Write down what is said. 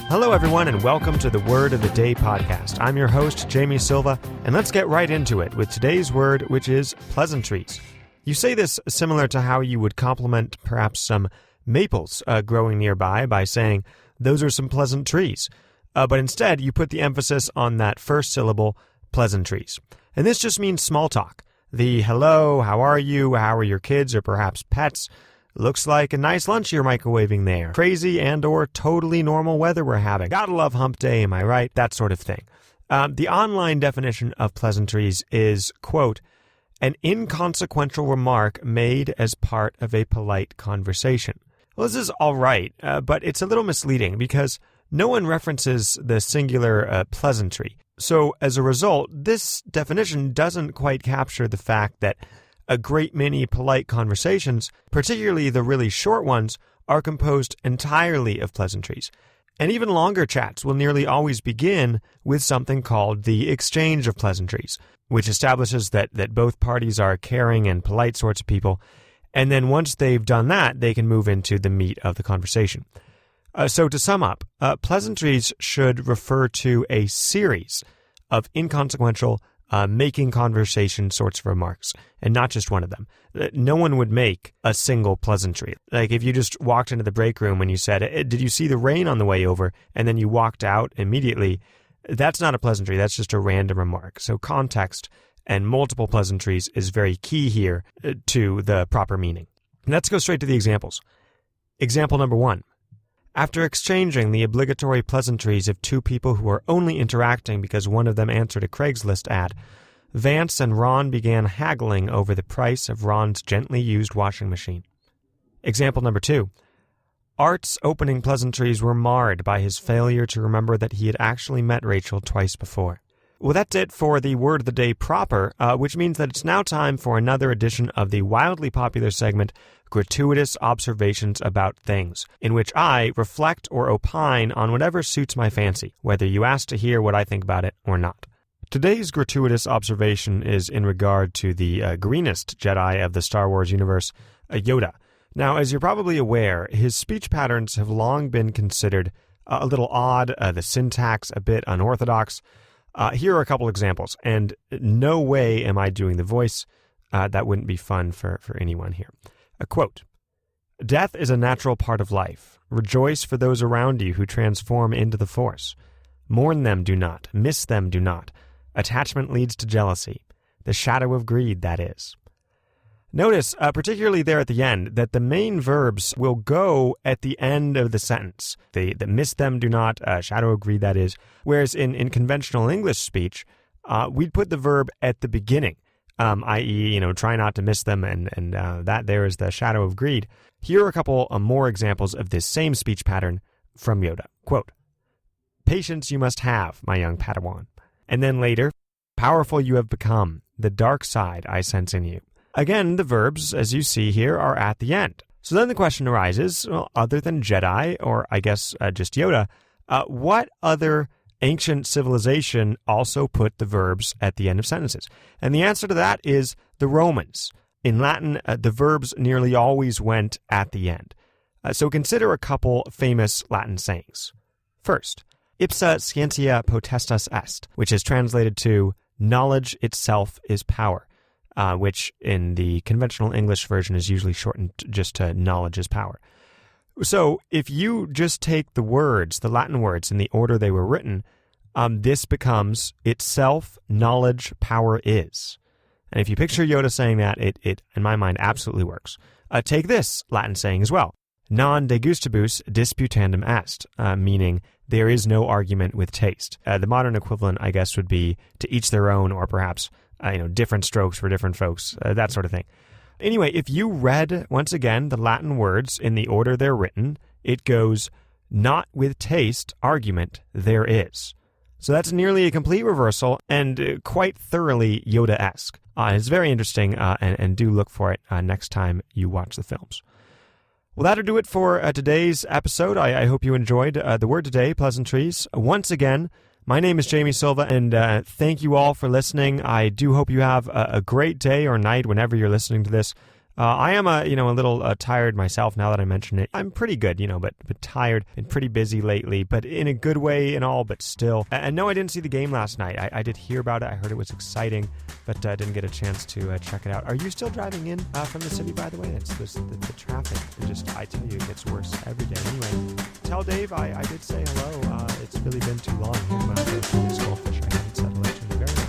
Hello, everyone, and welcome to the Word of the Day podcast. I'm your host, Jamie Silva, and let's get right into it with today's word, which is pleasantries. You say this similar to how you would compliment perhaps some maples growing nearby by saying, those are some pleasant trees. But instead, you put the emphasis on that first syllable, pleasantries. And this just means small talk. The hello, how are you, how are your kids, or perhaps pets. Looks like a nice lunch you're microwaving there. Crazy and or totally normal weather we're having. Gotta love hump day, am I right? That sort of thing. The online definition of pleasantries is, quote, an inconsequential remark made as part of a polite conversation. Well, this is all right, but it's a little misleading because no one references the singular pleasantry. So as a result, this definition doesn't quite capture the fact that a great many polite conversations, particularly the really short ones, are composed entirely of pleasantries. And even longer chats will nearly always begin with something called the exchange of pleasantries, which establishes that both parties are caring and polite sorts of people. And then once they've done that, they can move into the meat of the conversation. So to sum up, pleasantries should refer to a series of inconsequential making conversation sorts of remarks, and not just one of them. No one would make a single pleasantry. Like if you just walked into the break room and you said, did you see the rain on the way over? And then you walked out immediately. That's not a pleasantry. That's just a random remark. So context and multiple pleasantries is very key here to the proper meaning. Let's go straight to the examples. Example number 1. After exchanging the obligatory pleasantries of two people who are only interacting because one of them answered a Craigslist ad, Vance and Ron began haggling over the price of Ron's gently used washing machine. Example number 2. Art's opening pleasantries were marred by his failure to remember that he had actually met Rachel twice before. Well, that's it for the Word of the Day proper, which means that it's now time for another edition of the wildly popular segment, Gratuitous Observations About Things, in which I reflect or opine on whatever suits my fancy, whether you ask to hear what I think about it or not. Today's gratuitous observation is in regard to the greenest Jedi of the Star Wars universe, Yoda. Now, as you're probably aware, his speech patterns have long been considered a little odd, the syntax a bit unorthodox. Here are a couple examples, and no way am I doing the voice. That wouldn't be fun for anyone here. A quote, "Death is a natural part of life. Rejoice for those around you who transform into the Force. Mourn them, do not. Miss them, do not. Attachment leads to jealousy. The shadow of greed, that is." Notice, particularly there at the end, that the main verbs will go at the end of the sentence. The miss them, do not, shadow of greed, that is. Whereas in conventional English speech, we'd put the verb at the beginning. I.e., try not to miss them, and that there is the shadow of greed. Here are a couple more examples of this same speech pattern from Yoda. Quote, "Patience you must have, my young Padawan." And then later, "Powerful you have become, the dark side I sense in you." Again, the verbs, as you see here, are at the end. So then the question arises, well, other than Jedi, or I guess just Yoda, what other ancient civilization also put the verbs at the end of sentences? And the answer to that is the Romans. In Latin, the verbs nearly always went at the end. So consider a couple famous Latin sayings. First, ipsa scientia potestas est, which is translated to knowledge itself is power, which in the conventional English version is usually shortened just to knowledge is power. So if you just take the words, the Latin words, in the order they were written, this becomes itself, knowledge, power is. And if you picture Yoda saying that, it in my mind, absolutely works. Take this Latin saying as well. Non de gustibus disputandum est, meaning there is no argument with taste. The modern equivalent, I guess, would be to each their own, or perhaps different strokes for different folks, that sort of thing. Anyway, if you read, once again, the Latin words in the order they're written, it goes, not with taste, argument, there is. So that's nearly a complete reversal and quite thoroughly Yoda-esque. It's very interesting, and do look for it next time you watch the films. Well, that'll do it for today's episode. I hope you enjoyed the word today, pleasantries. Once again, my name is Jamie Silva, and thank you all for listening. I do hope you have a great day or night whenever you're listening to this. I am a little tired myself now that I mention it. I'm pretty good, but tired and pretty busy lately, but in a good way and all, but still. And no, I didn't see the game last night. I did hear about it. I heard it was exciting, but didn't get a chance to check it out. Are you still driving in from the city, by the way? It's the traffic. I tell you, it gets worse every day. Anyway, tell Dave I did say hello. It's really been too long. Him, this goldfish I haven't said hello to in a very long